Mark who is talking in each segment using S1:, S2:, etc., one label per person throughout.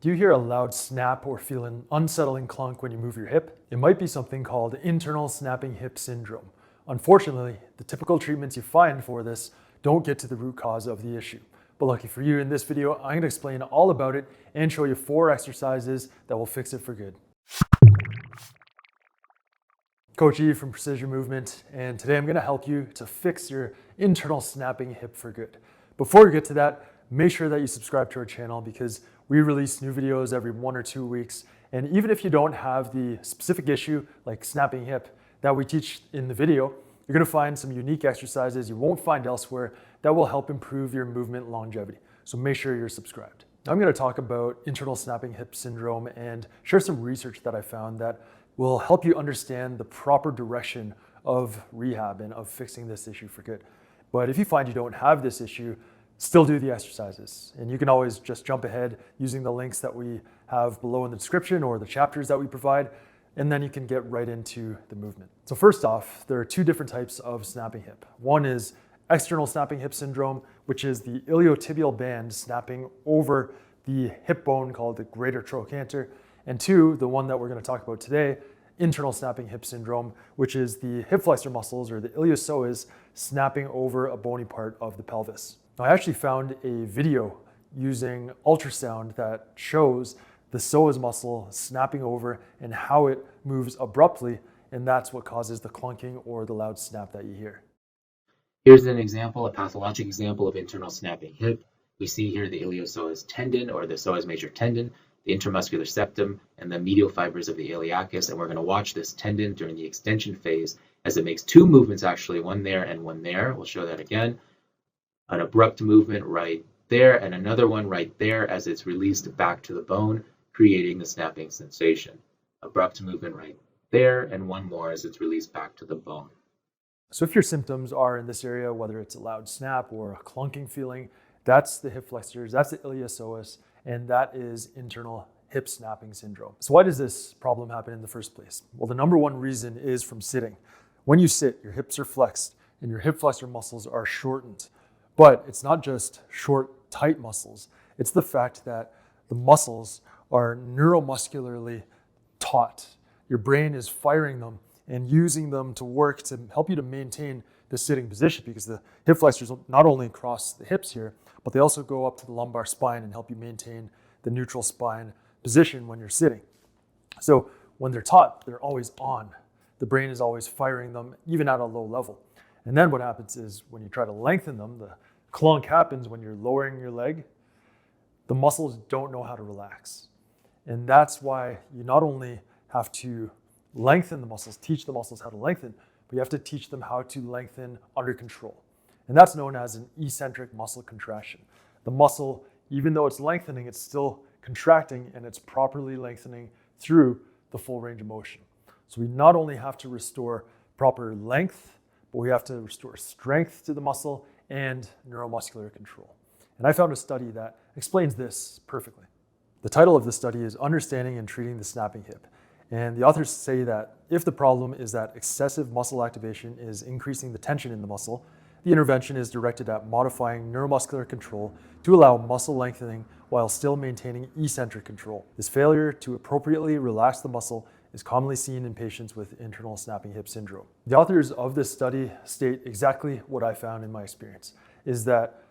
S1: Do you hear a loud snap or feel an unsettling clunk when you move your hip? It might be something called internal snapping hip syndrome. Unfortunately, the typical treatments you find for this don't get to the root cause of the issue. But lucky for you, in this video, I'm going to explain all about it and show you 4 exercises that will fix it for good. Coach E from Precision Movement, and today I'm going to help you to fix your internal snapping hip for good. Before we get to that, make sure that you subscribe to our channel because we release new videos every 1 or 2 weeks. And even if you don't have the specific issue like snapping hip that we teach in the video, you're going to find some unique exercises you won't find elsewhere that will help improve your movement longevity. So make sure you're subscribed. Now I'm going to talk about internal snapping hip syndrome and share some research that I found that will help you understand the proper direction of rehab and of fixing this issue for good. But if you find you don't have this issue, still do the exercises. And you can always just jump ahead using the links that we have below in the description or the chapters that we provide, and then you can get right into the movement. So first off, there are 2 different types of snapping hip. One is external snapping hip syndrome, which is the iliotibial band snapping over the hip bone called the greater trochanter. And 2, the one that we're going to talk about today, internal snapping hip syndrome, which is the hip flexor muscles or the iliopsoas snapping over a bony part of the pelvis. Now, I actually found a video using ultrasound that shows the psoas muscle snapping over and how it moves abruptly, and that's what causes the clunking or the loud snap that you hear.
S2: Here's an example, a pathologic example of internal snapping hip. We see here the iliopsoas tendon or the psoas major tendon, the intramuscular septum, and the medial fibers of the iliacus, and we're going to watch this tendon during the extension phase as it makes 2 movements actually, one there and one there. We'll show that again. An abrupt movement right there and another one right there as it's released back to the bone, creating the snapping sensation. Abrupt movement right there and one more as it's released back to the bone.
S1: So if your symptoms are in this area, whether it's a loud snap or a clunking feeling, that's the hip flexors, that's the iliopsoas, and that is internal hip snapping syndrome. So why does this problem happen in the first place? Well, the number one reason is from sitting. When you sit, your hips are flexed and your hip flexor muscles are shortened. But it's not just short, tight muscles. It's the fact that the muscles are neuromuscularly taut. Your brain is firing them and using them to work to help you to maintain the sitting position because the hip flexors not only cross the hips here, but they also go up to the lumbar spine and help you maintain the neutral spine position when you're sitting. So when they're taut, they're always on. The brain is always firing them, even at a low level. And then what happens is when you try to lengthen them, the clunk happens when you're lowering your leg. The muscles don't know how to relax. And that's why you not only have to lengthen the muscles, teach the muscles how to lengthen, but you have to teach them how to lengthen under control. And that's known as an eccentric muscle contraction. The muscle, even though it's lengthening, it's still contracting and it's properly lengthening through the full range of motion. So we not only have to restore proper length, but we have to restore strength to the muscle and neuromuscular control. And I found a study that explains this perfectly. The title of the study is Understanding and Treating the Snapping Hip. And the authors say that if the problem is that excessive muscle activation is increasing the tension in the muscle, the intervention is directed at modifying neuromuscular control to allow muscle lengthening while still maintaining eccentric control. This failure to appropriately relax the muscle is commonly seen in patients with internal snapping hip syndrome. The authors of this study state exactly what I found in my experience, is that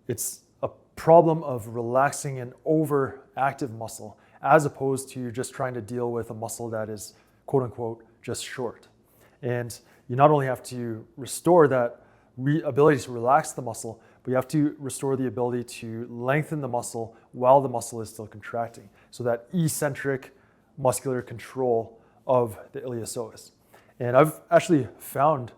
S1: it's a problem of relaxing an overactive muscle as opposed to just trying to deal with a muscle that is quote unquote just short. And you not only have to restore that ability to relax the muscle, but you have to restore the ability to lengthen the muscle while the muscle is still contracting. So that eccentric muscular control of the iliopsoas. And I've actually found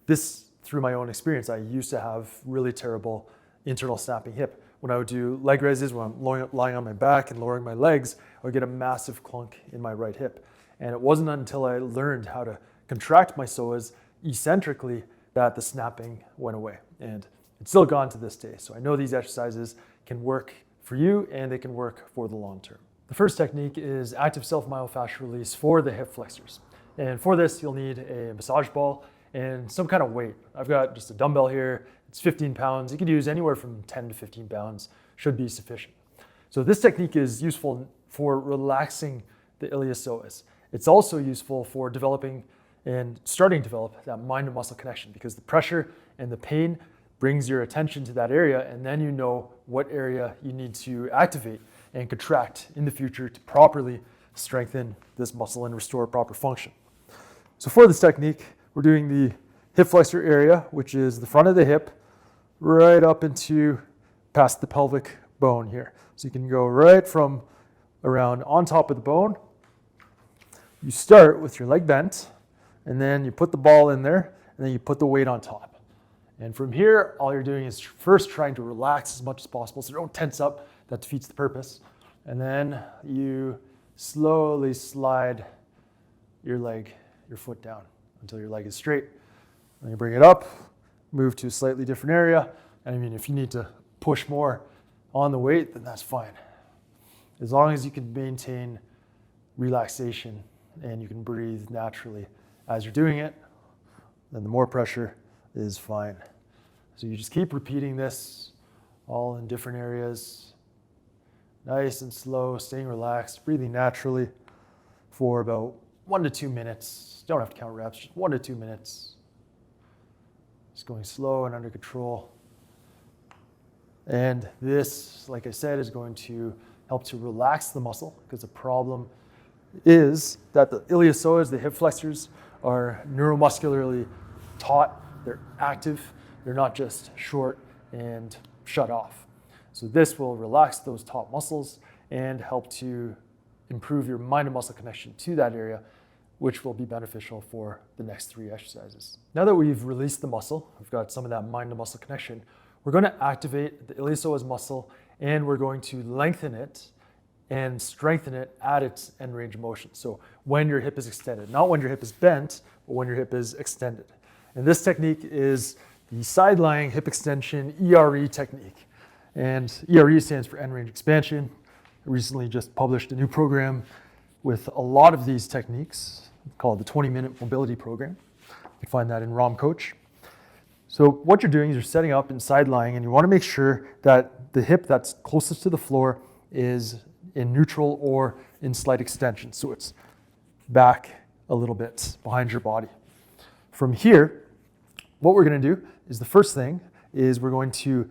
S1: this through my own experience. I used to have really terrible internal snapping hip. When I would do leg raises, when I'm lying on my back and lowering my legs, I would get a massive clunk in my right hip. And it wasn't until I learned how to contract my psoas eccentrically that the snapping went away. And it's still gone to this day. So I know these exercises can work for you and they can work for the long term. The first technique is active self-myofascial release for the hip flexors. And for this, you'll need a massage ball and some kind of weight. I've got just a dumbbell here. It's 15 pounds. You could use anywhere from 10 to 15 pounds, should be sufficient. So this technique is useful for relaxing the iliopsoas. It's also useful for developing and starting to develop that mind to muscle connection, because the pressure and the pain brings your attention to that area, and then you know what area you need to activate and contract in the future to properly strengthen this muscle and restore proper function. So for this technique, we're doing the hip flexor area, which is the front of the hip, right up into past the pelvic bone here. So you can go right from around on top of the bone. You start with your leg bent, and then you put the ball in there, and then you put the weight on top. And from here, all you're doing is first trying to relax as much as possible, so don't tense up. That defeats the purpose. And then you slowly slide your foot down until your leg is straight. Then you bring it up, move to a slightly different area. And I mean, if you need to push more on the weight, then that's fine. As long as you can maintain relaxation and you can breathe naturally as you're doing it, then the more pressure is fine. So you just keep repeating this all in different areas. Nice and slow, staying relaxed, breathing naturally for about 1 to 2 minutes. Don't have to count reps, just 1 to 2 minutes. Just going slow and under control. And this, like I said, is going to help to relax the muscle, because the problem is that the iliopsoas, the hip flexors, are neuromuscularly taut. They're active. They're not just short and shut off. So this will relax those taut muscles and help to improve your mind and muscle connection to that area, which will be beneficial for the next 3 exercises. Now that we've released the muscle, we've got some of that mind to muscle connection, we're going to activate the iliopsoas muscle, and we're going to lengthen it and strengthen it at its end range of motion. So when your hip is extended, not when your hip is bent, but when your hip is extended. And this technique is the side-lying hip extension ERE technique. And ERE stands for end range expansion. I recently just published a new program with a lot of these techniques called the 20-minute mobility program. You can find that in ROM Coach. So what you're doing is you're setting up and side lying, and you want to make sure that the hip that's closest to the floor is in neutral or in slight extension. So it's back a little bit behind your body. From here, what we're going to do is the first thing is we're going to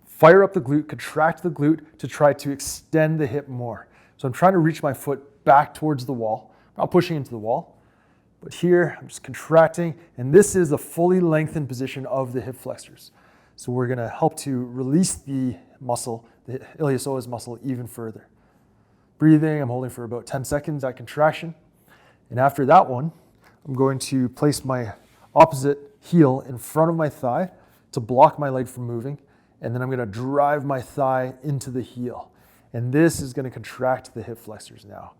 S1: fire up the glute, contract the glute to try to extend the hip more. So I'm trying to reach my foot back towards the wall. I'm not pushing into the wall, but here I'm just contracting, and this is a fully lengthened position of the hip flexors. So we're going to help to release the muscle, the iliopsoas muscle, even further. Breathing, I'm holding for about 10 seconds at contraction. And after that one, I'm going to place my opposite heel in front of my thigh to block my leg from moving. And then I'm going to drive my thigh into the heel. And this is going to contract the hip flexors now.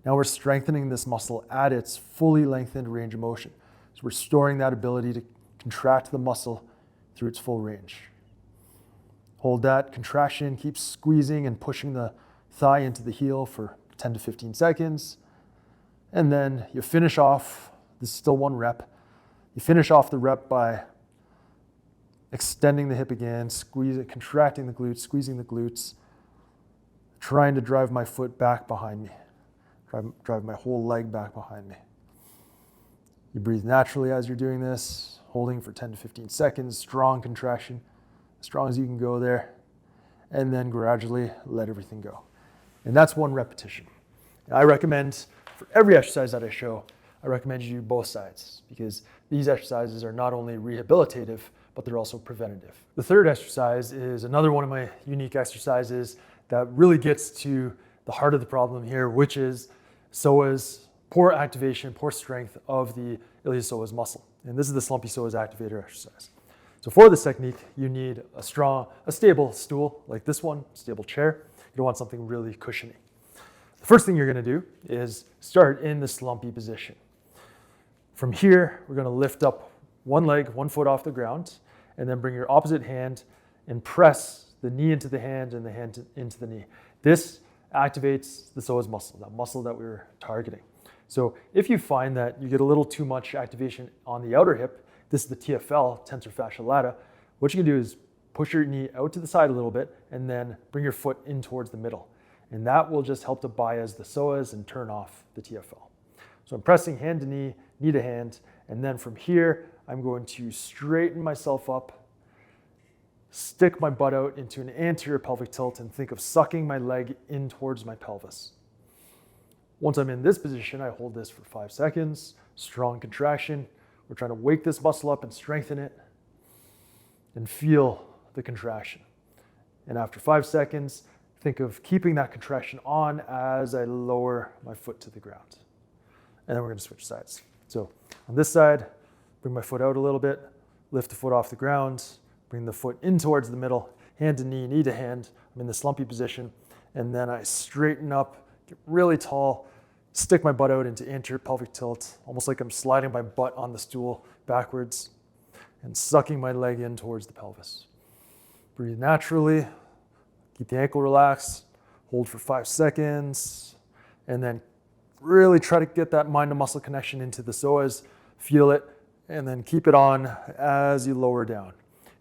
S1: Now we're strengthening this muscle at its fully lengthened range of motion. So we're restoring that ability to contract the muscle through its full range. Hold that contraction, keep squeezing and pushing the thigh into the heel for 10 to 15 seconds. And then you finish off, this is still 1 rep. You finish off the rep by extending the hip again, contracting the glutes, squeezing the glutes, trying to drive my foot back behind me, drive my whole leg back behind me. You breathe naturally as you're doing this, holding for 10 to 15 seconds, strong contraction, as strong as you can go there, and then gradually let everything go. And that's 1 repetition. And I recommend, for every exercise that I show, I recommend you do both sides, because these exercises are not only rehabilitative, but they're also preventative. The third exercise is another one of my unique exercises that really gets to the heart of the problem here, which is psoas, poor activation, poor strength of the iliopsoas muscle. And this is the Slumpy Psoas Activator exercise. So for this technique, you need a stable stool like this one, stable chair. You don't want something really cushiony. The first thing you're going to do is start in the slumpy position. From here, we're going to lift up 1 leg, 1 foot off the ground, and then bring your opposite hand and press the knee into the hand and the hand into the knee. This activates the psoas muscle, that muscle that we were targeting. So if you find that you get a little too much activation on the outer hip, this is the TFL, tensor fascia lata, what you can do is push your knee out to the side a little bit and then bring your foot in towards the middle. And that will just help to bias the psoas and turn off the TFL. So I'm pressing hand to knee, knee to hand, and then from here, I'm going to straighten myself up, stick my butt out into an anterior pelvic tilt, and think of sucking my leg in towards my pelvis. Once I'm in this position, I hold this for 5 seconds, strong contraction. We're trying to wake this muscle up and strengthen it, and feel the contraction. And after 5 seconds, think of keeping that contraction on as I lower my foot to the ground. And then we're going to switch sides. So on this side, bring my foot out a little bit, lift the foot off the ground, bring the foot in towards the middle, hand to knee, knee to hand. I'm in the slumpy position. And then I straighten up, get really tall, stick my butt out into anterior pelvic tilt, almost like I'm sliding my butt on the stool backwards and sucking my leg in towards the pelvis. Breathe naturally, keep the ankle relaxed, hold for 5 seconds, and then really try to get that mind to muscle connection into the psoas, feel it, and then keep it on as you lower down.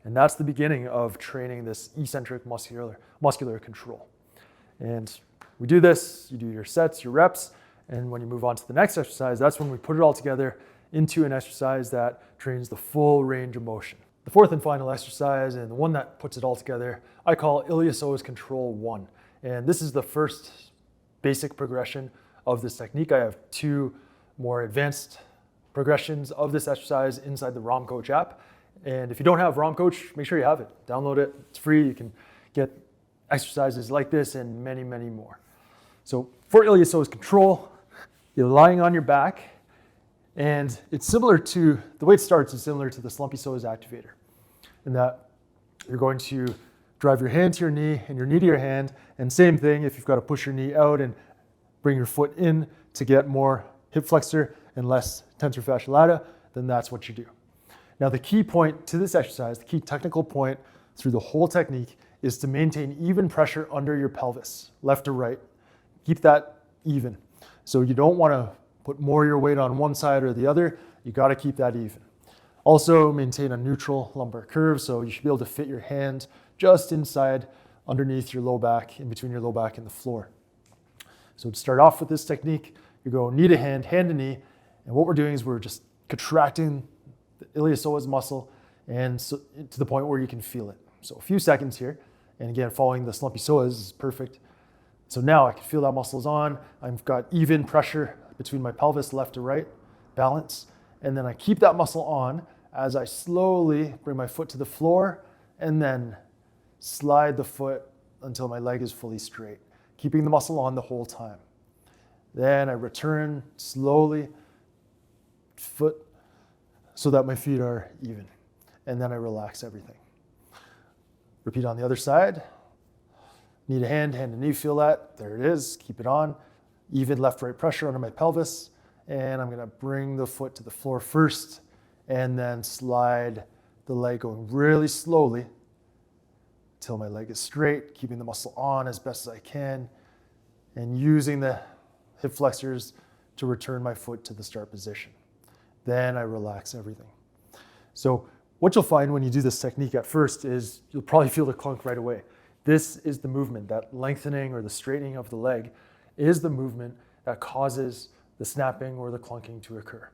S1: And that's the beginning of training this eccentric muscular control. And we do this, you do your sets, your reps, and when you move on to the next exercise, that's when we put it all together into an exercise that trains the full range of motion. The fourth and final exercise, and the one that puts it all together, I call Iliopsoas Control 1. And this is the first basic progression of this technique. I have 2 more advanced progressions of this exercise inside the ROM Coach app. And if you don't have ROM Coach, make sure you have it. Download it, it's free. You can get exercises like this and many, many more. So for Iliopsoas Control, you're lying on your back, and it's similar to, the way it starts is similar to the Slumpy Psoas Activator, in that you're going to drive your hand to your knee and your knee to your hand, and same thing, if you've got to push your knee out and bring your foot in to get more hip flexor and less tensor fasciae lata, then that's what you do. Now the key point to this exercise, the key technical point through the whole technique is to maintain even pressure under your pelvis, left to right. Keep that even. So you don't want to put more of your weight on one side or the other. You got to keep that even. Also maintain a neutral lumbar curve, so you should be able to fit your hand just inside underneath your low back, in between your low back and the floor. So to start off with this technique, you go knee to hand, hand to knee, and what we're doing is we're just contracting the iliopsoas muscle and so, to the point where you can feel it. So a few seconds here, and again, following the slumpy psoas is perfect. So now I can feel that muscle's on. I've got even pressure between my pelvis, left to right, balance, and then I keep that muscle on as I slowly bring my foot to the floor and then slide the foot until my leg is fully straight, keeping the muscle on the whole time. Then I return slowly, foot, so that my feet are even. And then I relax everything. Repeat on the other side. Knee to hand, hand to knee, feel that. There it is, keep it on. Even left-right pressure under my pelvis. And I'm gonna bring the foot to the floor first and then slide the leg going really slowly until my leg is straight, keeping the muscle on as best as I can and using the hip flexors to return my foot to the start position. Then I relax everything. So what you'll find when you do this technique at first is you'll probably feel the clunk right away. This is the movement, that lengthening or the straightening of the leg is the movement that causes the snapping or the clunking to occur.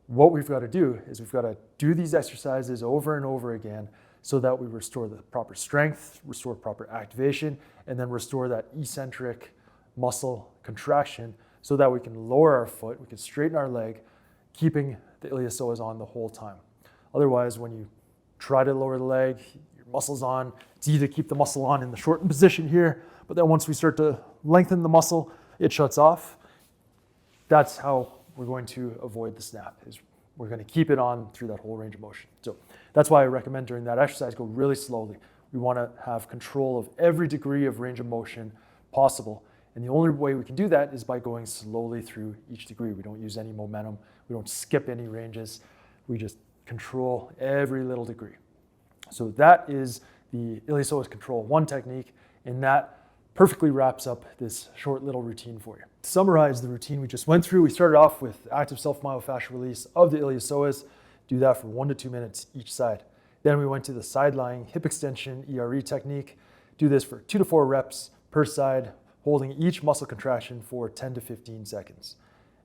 S1: What we've got to do is we've got to do these exercises over and over again so that we restore the proper strength, restore proper activation, and then restore that eccentric muscle contraction so that we can lower our foot, we can straighten our leg, keeping the iliopsoas on the whole time. Otherwise, when you try to lower the leg, your muscle's on. It's easy to keep the muscle on in the shortened position here, but then once we start to lengthen the muscle, it shuts off. That's how we're going to avoid the snap, is we're going to keep it on through that whole range of motion. So that's why I recommend during that exercise, go really slowly. We want to have control of every degree of range of motion possible. And the only way we can do that is by going slowly through each degree. We don't use any momentum. We don't skip any ranges. We just control every little degree. So that is the Iliopsoas Control 1 technique, and that perfectly wraps up this short little routine for you. To summarize the routine we just went through, we started off with active self-myofascial release of the iliopsoas. Do that for 1 to 2 minutes each side. Then we went to the side lying hip extension ERE technique. Do this for 2 to 4 reps per side, holding each muscle contraction for 10 to 15 seconds.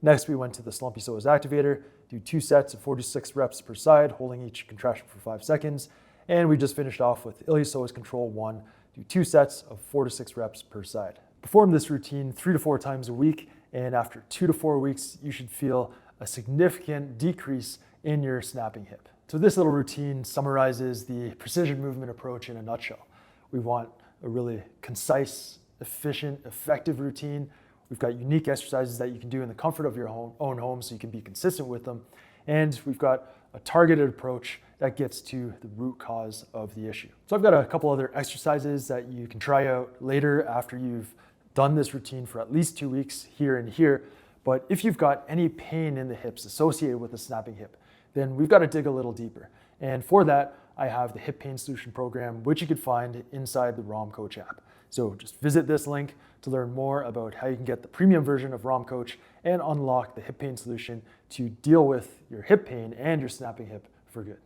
S1: Next, we went to the Slumpy Psoas Activator, do 2 sets of 46 reps per side, holding each contraction for 5 seconds. And we just finished off with Iliopsoas Control 1, do 2 sets of 4 to 6 reps per side. Perform this routine 3 to 4 times a week, and after 2 to 4 weeks, you should feel a significant decrease in your snapping hip. So this little routine summarizes the precision movement approach in a nutshell. We want a really concise, efficient, effective routine. We've got unique exercises that you can do in the comfort of your own home so you can be consistent with them. And we've got a targeted approach that gets to the root cause of the issue. So I've got a couple other exercises that you can try out later after you've done this routine for at least 2 weeks here and here. But if you've got any pain in the hips associated with a snapping hip, then we've got to dig a little deeper. And for that, I have the Hip Pain Solution Program, which you could find inside the ROM Coach app. So just visit this link to learn more about how you can get the premium version of ROM Coach and unlock the hip pain solution to deal with your hip pain and your snapping hip for good.